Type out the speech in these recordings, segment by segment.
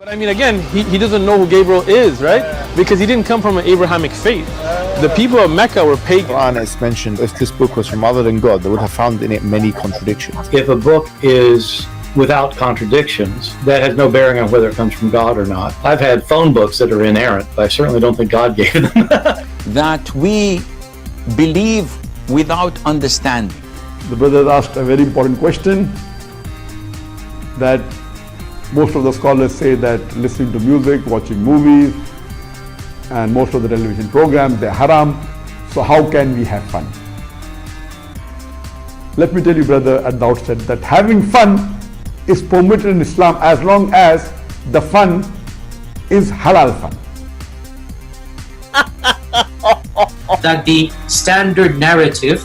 I mean, again, he doesn't know who Gabriel is, right? Because he didn't come from an Abrahamic faith. The people of Mecca were pagan. Quran is mentioned, if this book was from other than God, they would have found in it many contradictions. If a book is without contradictions, that has no bearing on whether it comes from God or not. I've had phone books that are inerrant, but I certainly don't think God gave them. That we believe without understanding. The brother asked a very important question, that most of the scholars say that listening to music, watching movies, and most of the television programs, they're haram. So how can we have fun? Let me tell you, brother, at the outset that having fun is permitted in Islam as long as the fun is halal fun. That the standard narrative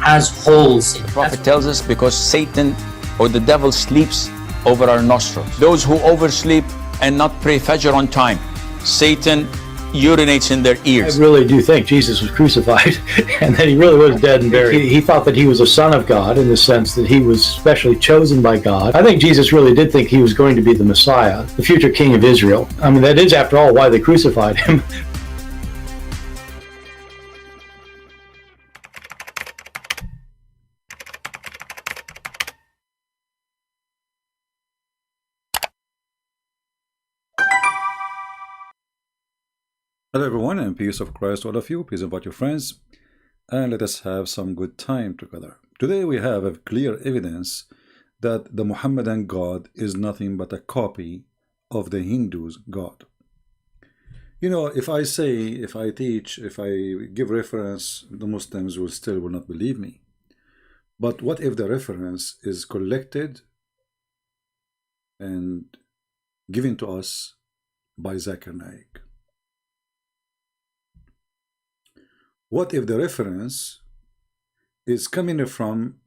has holes in it. The Prophet tells us because Satan or the devil sleeps over our nostrils. Those who oversleep and not pray Fajr on time, Satan urinates in their ears. I really do think Jesus was crucified and that he really was dead and buried. He thought that he was a son of God in the sense that he was specially chosen by God. I think Jesus really did think he was going to be the Messiah, the future king of Israel. I mean, that is, after all, why they crucified him. Hello everyone, and peace of Christ to all of you, peace about your friends, and let us have some good time together. Today we have a clear evidence that the Muhammadan God is nothing but a copy of the Hindus' God. You know, if I say, if I teach, if I give reference, the Muslims will not believe me. But what if the reference is collected and given to us by Zakir Naik? What if the reference is coming from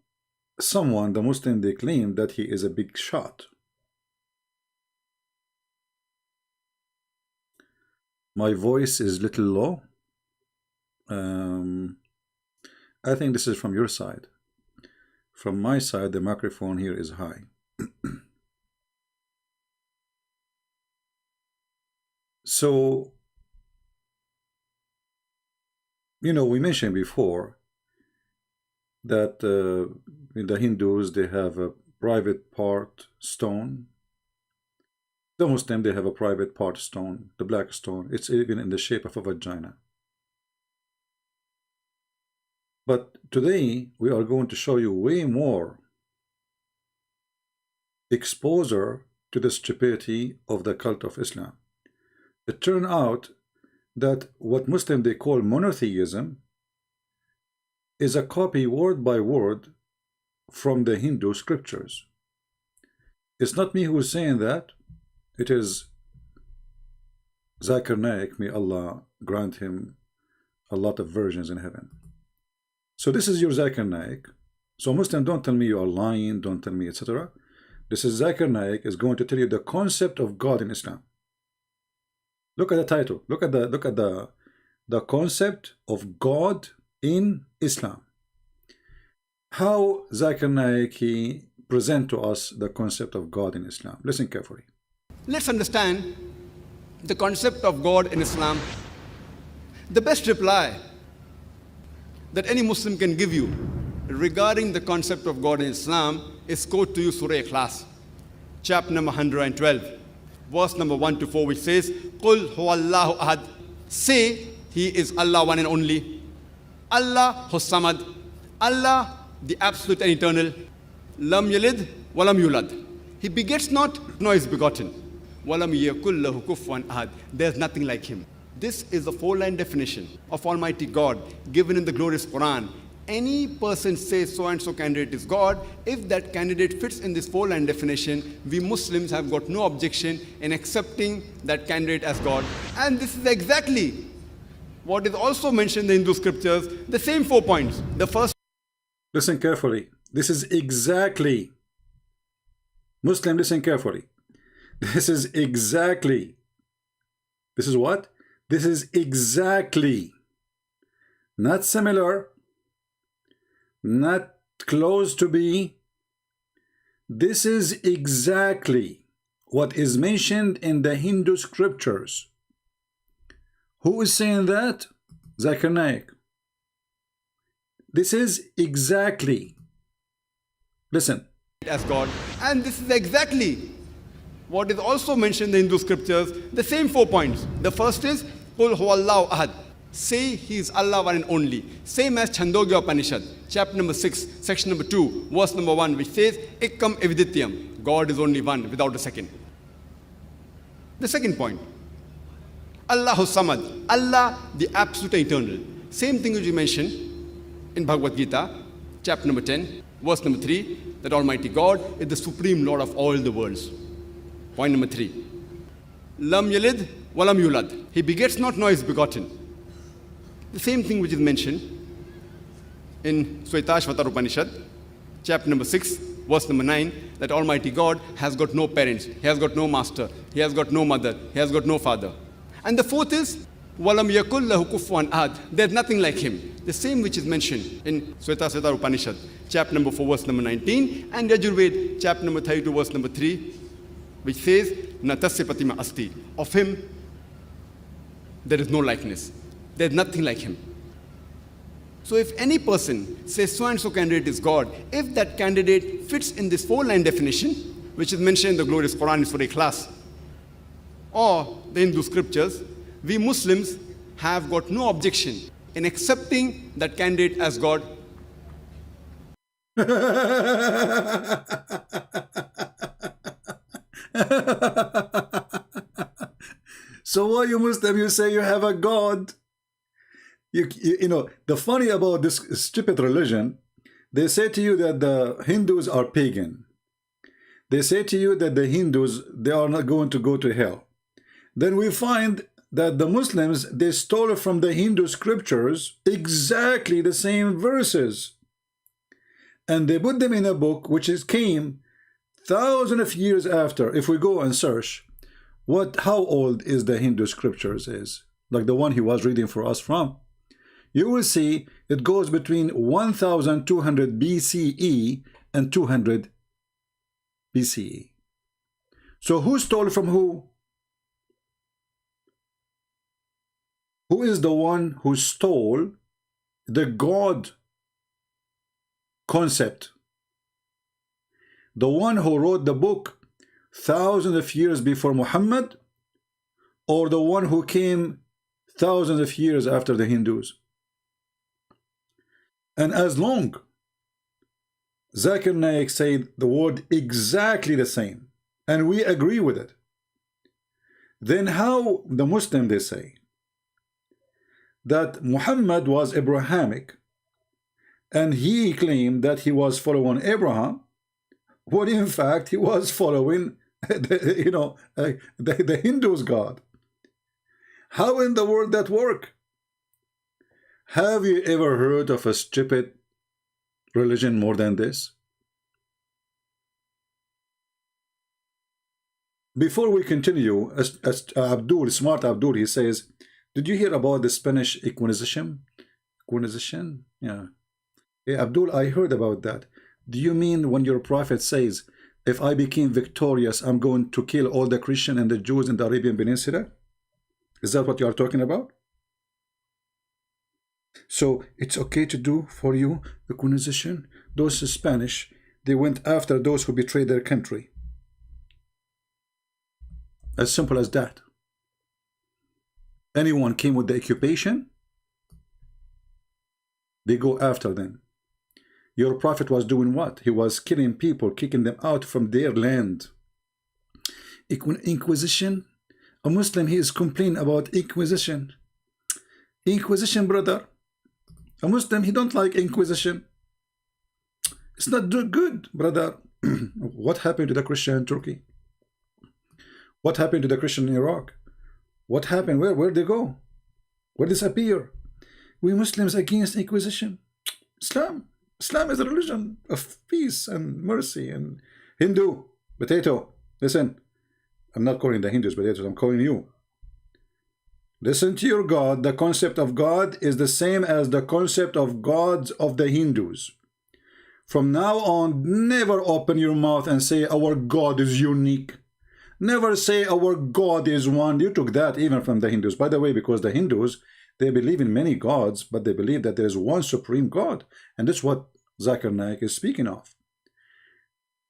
someone, the Muslim, they claim that he is a big shot? My voice is little low. I think this is from your side. From my side, the microphone here is high. So, you know, we mentioned before that in the Hindus, they have a private part stone. The Muslim, they have a private part stone, the black stone. It's even in the shape of a vagina. But today, we are going to show you way more exposure to the stupidity of the cult of Islam. It turned out that what Muslim they call monotheism is a copy word by word from the Hindu scriptures. It's not me who is saying that. It is Zakir Naik, may Allah grant him a lot of virgins in heaven. So this is your Zakir Naik. So Muslim, don't tell me you are lying, don't tell me etc. This is Zakir Naik is going to tell you the concept of God in Islam. Look at the title. Look at the concept of God in Islam. How Zakir Naik he present to us the concept of God in Islam. Listen carefully. Let's understand the concept of God in Islam. The best reply that any Muslim can give you regarding the concept of God in Islam is quote to you Surah Ikhlas, chapter number 112. Verse number 1 to 4, which says, Qul huwallahu ahad. Say, He is Allah one and only. Allah Hussamad. Allah, the absolute and eternal. Lam yalid walam yulad. He begets not, nor is begotten. Walam yakul lahu kufuwan ahad. There's nothing like Him. This is the four-line definition of Almighty God given in the glorious Quran. Any person says so-and-so candidate is God, if that candidate fits in this four-line definition, we Muslims have got no objection in accepting that candidate as God. And this is exactly what is also mentioned in the Hindu scriptures, the same 4 points. The first... Listen carefully. This is exactly... Muslim, listen carefully. This is exactly... This is what? This is exactly... Not similar... Not close to be. This is exactly what is mentioned in the Hindu scriptures. Who is saying that? Zakir Naik. This is exactly, listen. As God. And this is exactly what is also mentioned in the Hindu scriptures, the same 4 points. The first is, Qul huwallahu ahad. Say he is Allah one and only. Same as Chandogya Upanishad, chapter number 6, section number 2, verse number 1, which says, Ekkam evidityam. God is only one, without a second. The second point, Allahu Samad. Allah, the absolute eternal. Same thing which you mentioned in Bhagavad Gita, chapter number 10, verse number 3, that Almighty God is the supreme Lord of all the worlds. Point number 3, Lam yalid walam yulad. He begets not, nor is begotten. The same thing which is mentioned in Shvetashvatar Upanishad, chapter number 6, verse number 9, that Almighty God has got no parents, He has got no master, He has got no mother, He has got no father. And the fourth is, Walam yakul lahu kufuwan ahad. There's nothing like Him. The same which is mentioned in Shvetashvatar Upanishad, chapter number 4, verse number 19, and Yajurved, chapter number 32, verse number 3, which says, Natasya Pratima Asti. Of Him, there is no likeness. There's nothing like Him. So if any person says so and so candidate is God, if that candidate fits in this 4-line definition, which is mentioned in the glorious Quran Surah Ikhlas, or the Hindu scriptures, we Muslims have got no objection in accepting that candidate as God. So why you Muslim, you say you have a God? You know, the funny about this stupid religion, they say to you that the Hindus are pagan. They say to you that the Hindus, they are not going to go to hell. Then we find that the Muslims, they stole from the Hindu scriptures exactly the same verses. And they put them in a book which came thousands of years after. If we go and search, how old is the Hindu scriptures is, like the one he was reading for us from, you will see it goes between 1200 BCE and 200 BCE. So who stole from who? Who is the one who stole the God concept? The one who wrote the book thousands of years before Muhammad, or the one who came thousands of years after the Hindus? And as long Zakir Naik said the word exactly the same, and we agree with it, then how the Muslim, they say that Muhammad was Abrahamic and he claimed that he was following Abraham, when in fact he was following the Hindus' God. How in the world that work? Have you ever heard of a stupid religion more than this? Before we continue, as Abdul, smart Abdul, he says, did you hear about the Spanish Inquisition? Inquisition? Yeah. Hey, Abdul, I heard about that. Do you mean when your prophet says, if I became victorious, I'm going to kill all the Christians and the Jews in the Arabian Peninsula? Is that what you are talking about? So it's okay to do for you the Inquisition? Those Spanish, they went after those who betrayed their country. As simple as that. Anyone came with the occupation, they go after them. Your prophet was doing what? He was killing people, kicking them out from their land. Inquisition? A Muslim, he is complaining about Inquisition. Inquisition, brother. A Muslim, he don't like Inquisition. It's not good, brother. What happened to the Christian in Turkey? What happened to the Christian in Iraq? What happened? Where'd they go? Where disappear? We Muslims against Inquisition. Islam is a religion of peace and mercy. And Hindu, potato, listen. I'm not calling the Hindus potatoes, I'm calling you. Listen to your God. The concept of God is the same as the concept of gods of the Hindus. From now on, never open your mouth and say our God is unique. Never say our God is one. You took that even from the Hindus, by the way, because the Hindus, they believe in many gods, but they believe that there is one supreme God, and that's what Zakir Naik is speaking of.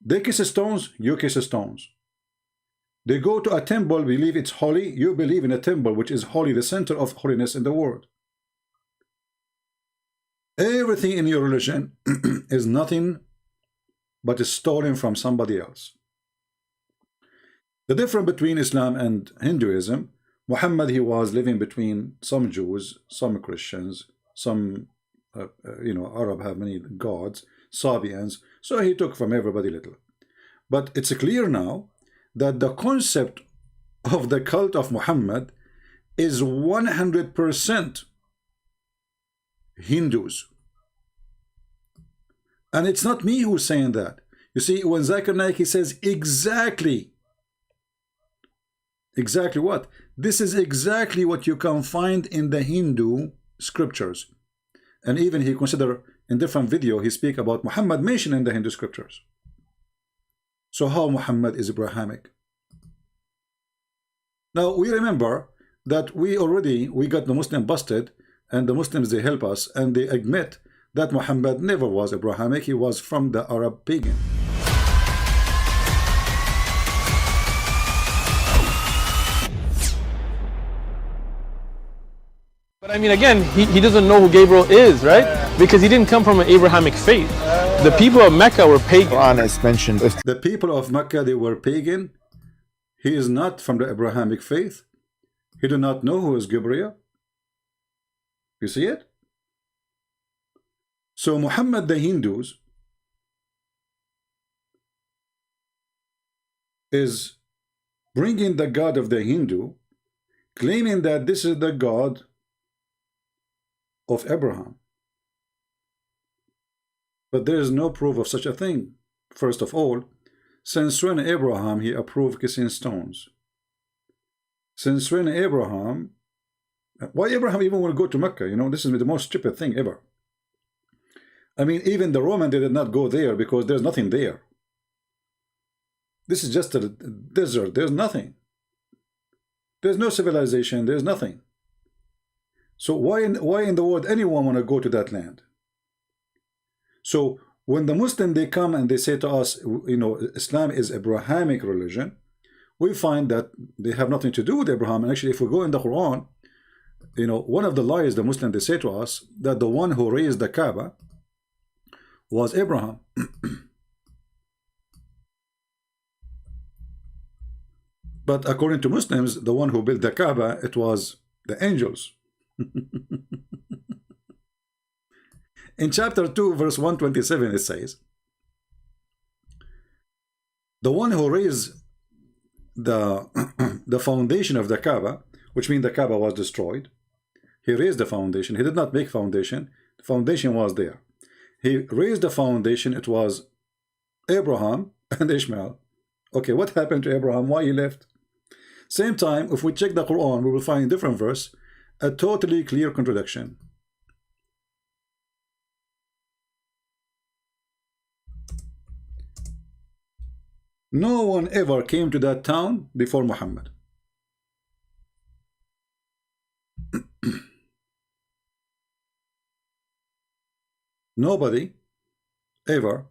They kiss stones, you kiss stones. They go to a temple, believe it's holy, you believe in a temple which is holy, the center of holiness in the world. Everything in your religion is nothing but is stolen from somebody else. The difference between Islam and Hinduism, Muhammad, he was living between some Jews, some Christians, some Arab have many gods, Sabians, so he took from everybody little. But it's clear now that the concept of the cult of Muhammad is 100% Hindus. And it's not me who's saying that. You see, when Zakir Naik, he says exactly what? This is exactly what you can find in the Hindu scriptures. And even he consider in different video, he speak about Muhammad mentioned in the Hindu scriptures. So how Muhammad is Abrahamic? Now we remember that we got the Muslim busted, and the Muslims, they help us and they admit that Muhammad never was Abrahamic, he was from the Arab pagan. But I mean, again, he doesn't know who Gabriel is, right? Because he didn't come from an Abrahamic faith. The people of Mecca were pagan. Quran is mentioned. The people of Mecca, they were pagan. He is not from the Abrahamic faith. He do not know who is Gabriel. You see it? So Muhammad, the Hindus, is bringing the God of the Hindu, claiming that this is the God of Abraham. But there is no proof of such a thing. First of all, since when Abraham, he approved kissing stones? Since when Abraham, why Abraham even want to go to Mecca? You know, this is the most stupid thing ever. I mean, even the Roman, they did not go there because there's nothing there. This is just a desert. There's nothing. There's no civilization. There's nothing. So why in the world anyone want to go to that land? So when the Muslim, they come and they say to us, you know, Islam is Abrahamic religion, we find that they have nothing to do with Abraham. And actually, if we go in the Quran, you know, one of the lies the Muslim, they say to us that the one who raised the Kaaba was Abraham. But according to Muslims, the one who built the Kaaba, it was the angels. In chapter 2, verse 127, it says, the one who raised the foundation of the Kaaba, which means the Kaaba was destroyed, he raised the foundation. He did not make foundation. The foundation was there. He raised the foundation. It was Abraham and Ishmael. Okay, what happened to Abraham? Why he left? Same time, if we check the Quran, we will find a different verse, a totally clear contradiction. No one ever came to that town before Muhammad. Nobody ever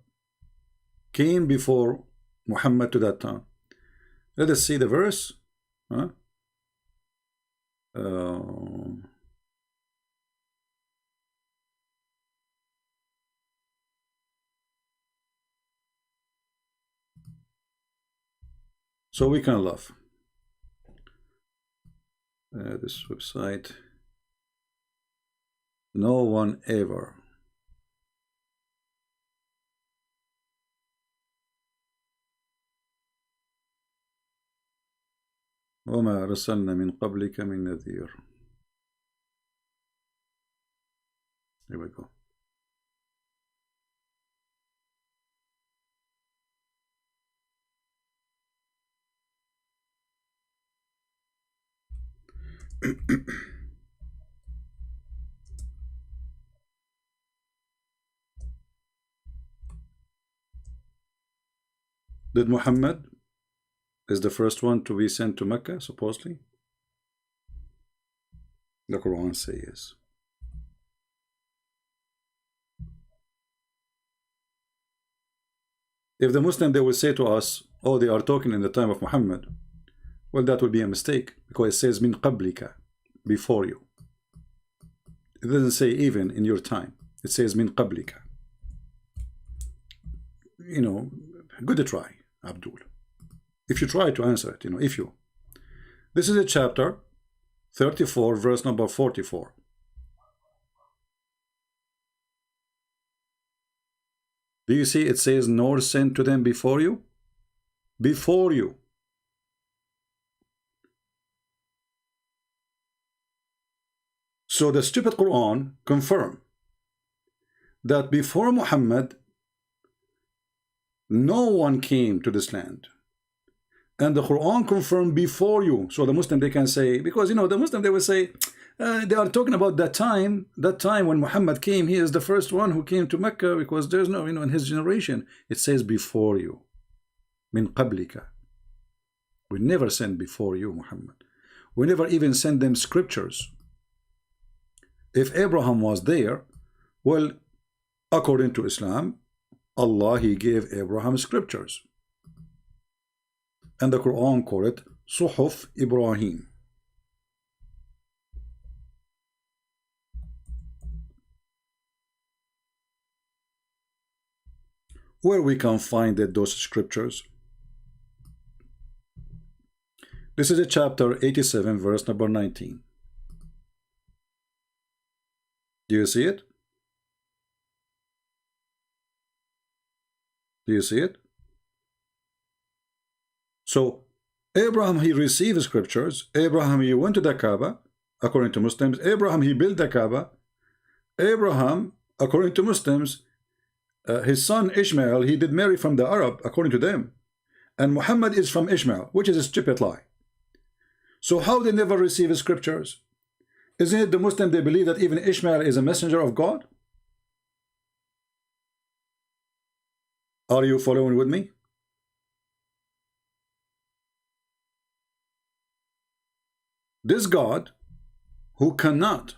came before Muhammad to that town. Let us see the verse. Huh? So we can laugh. This website. No one ever. وما أرسلنا من قبلك من نذير. Here we go. Did Muhammad is the first one to be sent to Mecca, supposedly? The Quran says. If the Muslim, they will say to us, oh, they are talking in the time of Muhammad. Well, that would be a mistake, because it says min qablika, before you. It doesn't say even in your time. It says min qablika. You know, good try, Abdul. If you try to answer it, you know, if you. This is a chapter 34, verse number 44. Do you see it says, nor sent to them before you? Before you. So the stupid Quran confirm that before Muhammad, no one came to this land. And the Quran confirmed before you. So the Muslim, they can say, because, you know, the Muslim, they will say, they are talking about that time when Muhammad came. He is the first one who came to Mecca, because there's no, you know, in his generation. It says before you. Min qablika. We never sent before you, Muhammad. We never even sent them scriptures. If Abraham was there, well, according to Islam, Allah, He gave Abraham scriptures. And the Quran called it Suhuf Ibrahim. Where we can find those scriptures. This is a chapter 87, verse number 19. Do you see it? Do you see it? So Abraham, he received scriptures. Abraham, he went to the Kaaba, according to Muslims. Abraham, he built the Kaaba. Abraham, according to Muslims, his son Ishmael, he did marry from the Arab, according to them. And Muhammad is from Ishmael, which is a stupid lie. So how they never receive scriptures? Isn't it the Muslim, they believe that even Ishmael is a messenger of God? Are you following with me? This God, who cannot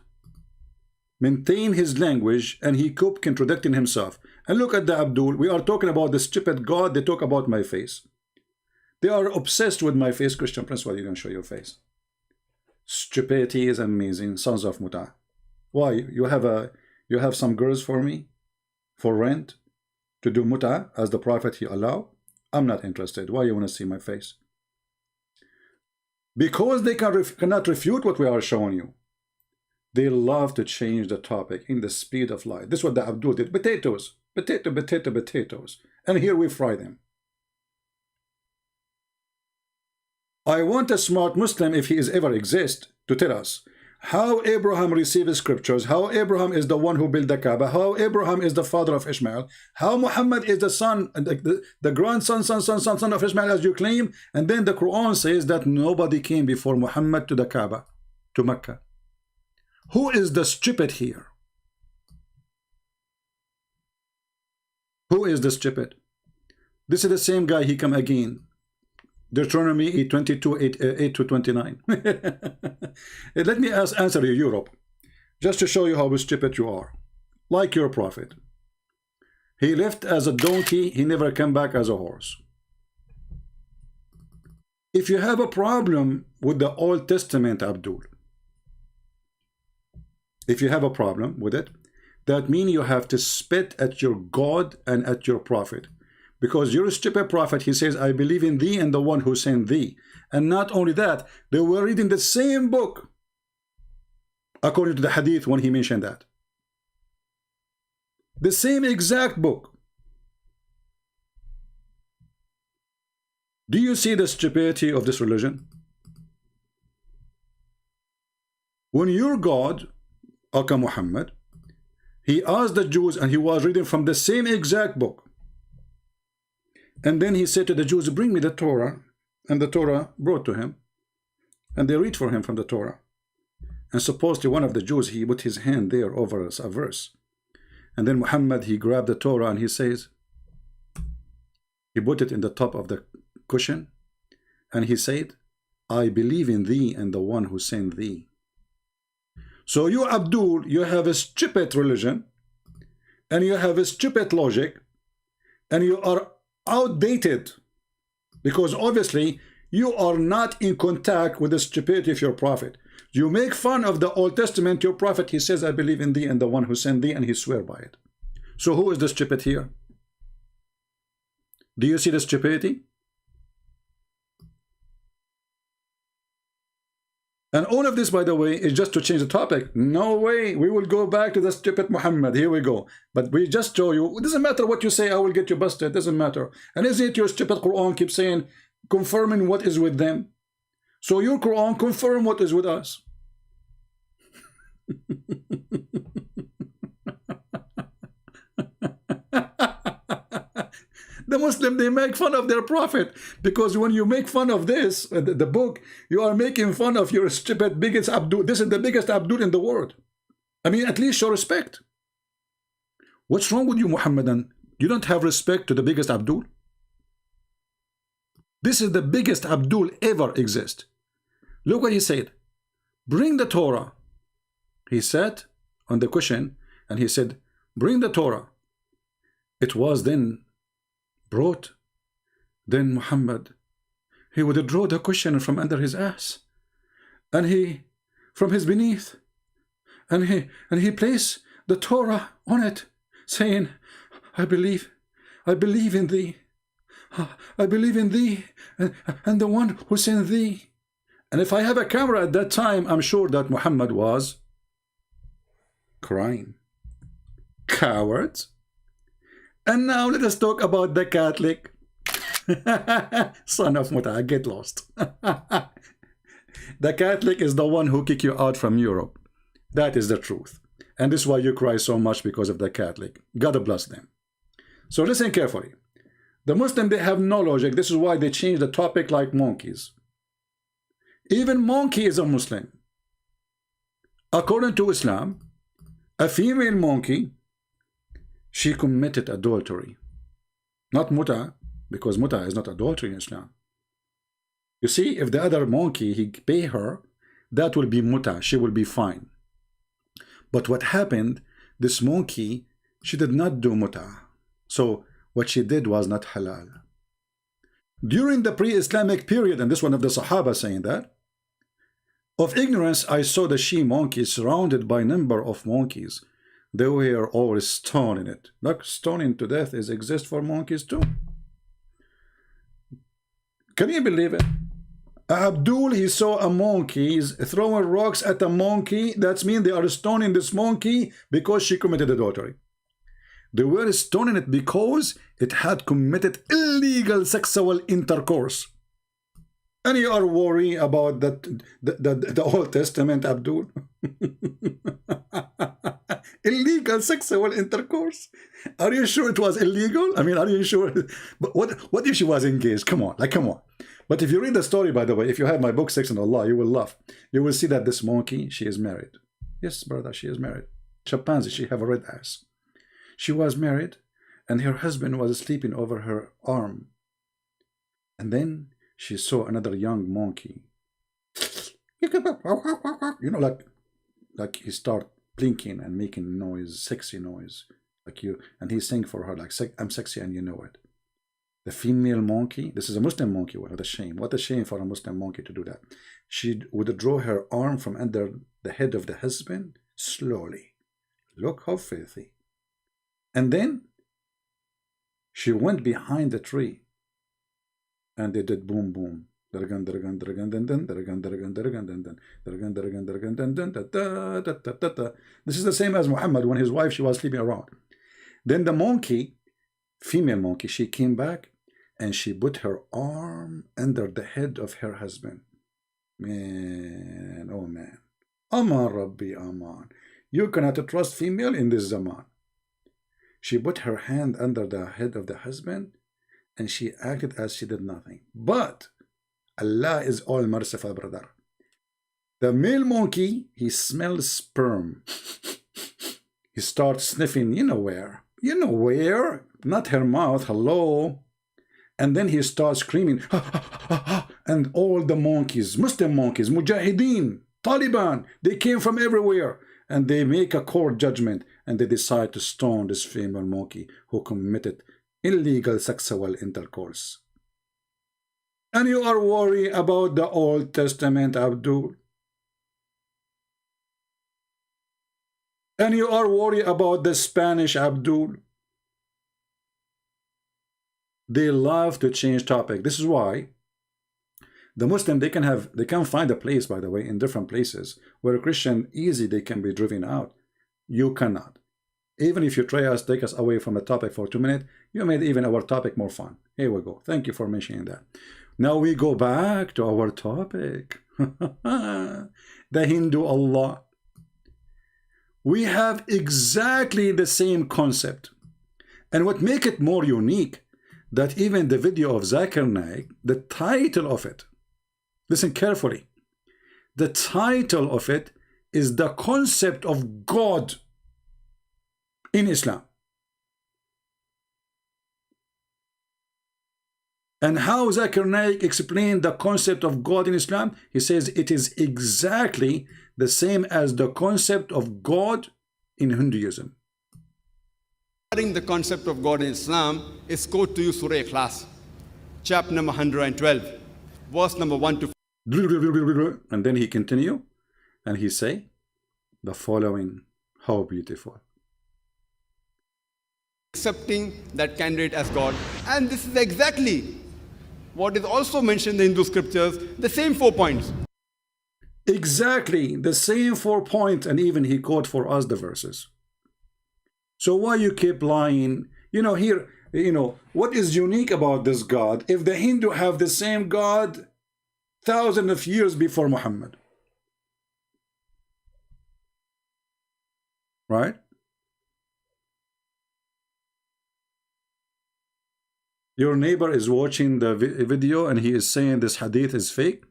maintain his language, and he kept contradicting himself. And look at the Abdul. We are talking about the stupid God. They talk about my face. They are obsessed with my face. Christian Prince, why you don't show your face? Stupidity is amazing. Sons of Muta. Why? You have some girls for me, for rent, to do Muta as the Prophet he allowed? I'm not interested. Why you want to see my face? Because they cannot refute what we are showing you. They love to change the topic in the speed of light. This is what the Abdul did. Potatoes. Potatoes. And here we fry them. I want a smart Muslim, if he is ever exist, to tell us how Abraham received scriptures, how Abraham is the one who built the Kaaba, how Abraham is the father of Ishmael, how Muhammad is the son, the grandson, son of Ishmael, as you claim, and then the Quran says that nobody came before Muhammad to the Kaaba, to Mecca. Who is the stupid here? Who is the stupid? This is the same guy, he come again. Deuteronomy 22, 8 to 29. Let me answer you, Europe, just to show you how stupid you are. Like your prophet. He left as a donkey, he never came back as a horse. If you have a problem with the Old Testament, Abdul, if you have a problem with it, that means you have to spit at your God and at your prophet. Because you're a stupid prophet, he says, I believe in thee and the one who sent thee. And not only that, they were reading the same book, according to the Hadith, when he mentioned that. The same exact book. Do you see the stupidity of this religion? When your God, Aka Muhammad, he asked the Jews, and he was reading from the same exact book. And then he said to the Jews, bring me the Torah. And the Torah brought to him. And they read for him from the Torah. And supposedly one of the Jews, he put his hand there over a verse. And then Muhammad, he grabbed the Torah and he says, he put it in the top of the cushion. And he said, I believe in thee and the one who sent thee. So you, Abdul, you have a stupid religion, and you have a stupid logic, and you are outdated, because obviously you are not in contact with the stupidity of your prophet. You make fun of the Old Testament, your prophet, he says, I believe in thee and the one who sent thee, and he swear by it. So who is the stupid here? Do you see the stupidity? And all of this, by the way, is just to change the topic. No way, we will go back to the stupid Muhammad. Here we go. But we just show you, it doesn't matter what you say, I will get you busted. It doesn't matter. And isn't it your stupid Quran keeps saying, confirming what is with them? So your Quran confirm what is with us. The Muslim, they make fun of their prophet, because when you make fun of this, the book, you are making fun of your stupid biggest Abdul. This is the biggest Abdul in the world. I mean, at least show respect. What's wrong with you, Muhammadan? You don't have respect to the biggest Abdul? This is the biggest Abdul ever exist. Look what he said. Bring the Torah. He sat on the cushion and he said, bring the Torah. It was then brought. Then Muhammad, he would draw the cushion from under his ass, and he from his beneath, and he placed the Torah on it, saying, I believe in thee, I believe in thee and the one who sent thee. And if I have a camera at that time, I'm sure that Muhammad was crying. Cowards. And now let us talk about the Catholic. Son of Muta, get lost. The Catholic is the one who kicked you out from Europe. That is the truth. And this is why you cry so much, because of the Catholic. God bless them. So listen carefully. The Muslim, they have no logic. This is why they change the topic like monkeys. Even monkey is a Muslim. According to Islam, a female monkey, she committed adultery. Not muta, because muta is not adultery in Islam. You see, if the other monkey, he pay her, that will be muta, she will be fine. But what happened, this monkey, she did not do muta. So what she did was not halal. During the pre-Islamic period, and this one of the Sahaba saying that, of ignorance, I saw the she-monkey surrounded by a number of monkeys. They were all stoning it. Like stoning to death is exist for monkeys too. Can you believe it? Abdul, he saw a monkey throwing rocks at a monkey. That means they are stoning this monkey because she committed adultery. They were stoning it because it had committed illegal sexual intercourse. And you are worried about the Old Testament, Abdul? Illegal sexual intercourse? Are you sure it was illegal? I mean, are you sure? But what if she was engaged? Come on, like, come on. But if you read the story, by the way, if you have my book, Sex and Allah, you will laugh. You will see that this monkey, she is married. Yes, brother, she is married. Chimpanzee, she have a red ass. She was married, and her husband was sleeping over her arm. And then she saw another young monkey. You know, like he start blinking and making noise, sexy noise, like you, and he sang for her like, I'm sexy and you know it. The female monkey, this is a Muslim monkey, what a shame. What a shame for a Muslim monkey to do that. She would draw her arm from under the head of the husband slowly. Look how filthy. And then she went behind the tree and they did boom boom. This is the same as Muhammad when his wife, she was sleeping around. Then the monkey, female monkey, she came back and she put her arm under the head of her husband. Man, oh man. Aman Rabbi Aman. You cannot trust female in this zaman. She put her hand under the head of the husband and she acted as she did nothing. But Allah is all merciful, brother. The male monkey, he smells sperm. He starts sniffing, you know where. You know where? Not her mouth, hello. And then he starts screaming, and all the monkeys, Muslim monkeys, Mujahideen, Taliban, they came from everywhere, and they make a court judgment, and they decide to stone this female monkey who committed illegal sexual intercourse. And you are worried about the Old Testament, Abdul. And you are worried about the Spanish, Abdul. They love to change topic. This is why the Muslim, they can find a place, by the way, in different places where a Christian easy they can be driven out. You cannot. Even if you try to take us away from the topic for 2 minutes, you made even our topic more fun. Here we go. Thank you for mentioning that. Now we go back to our topic. The Hindu Allah. We have exactly the same concept. And what makes it more unique, that even the video of Zakir Naik, the title of it, listen carefully, the title of it is the concept of God in Islam. And how Zakir Naik explained the concept of God in Islam? He says it is exactly the same as the concept of God in Hinduism. Regarding the concept of God in Islam is quote to you Surah Ikhlas, chapter number 112, verse number 1 to 4. And then he continue and he say the following, how beautiful. accepting that candidate as God. And this is exactly what is also mentioned in the Hindu scriptures, the same 4 points. Exactly the same 4 points, and even he quote for us the verses. So why you keep lying? Here, what is unique about this God? If the Hindu have the same God thousands of years before Muhammad, right? Your neighbor is watching the video and he is saying this hadith is fake.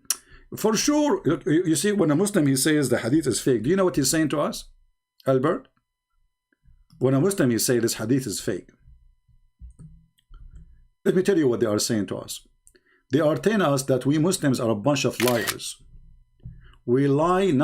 For sure, you see, when a Muslim he says the hadith is fake, do you know what he's saying to us, Albert? When a Muslim he say this hadith is fake, let me tell you what they are saying to us. They are telling us that we Muslims are a bunch of liars. We lie not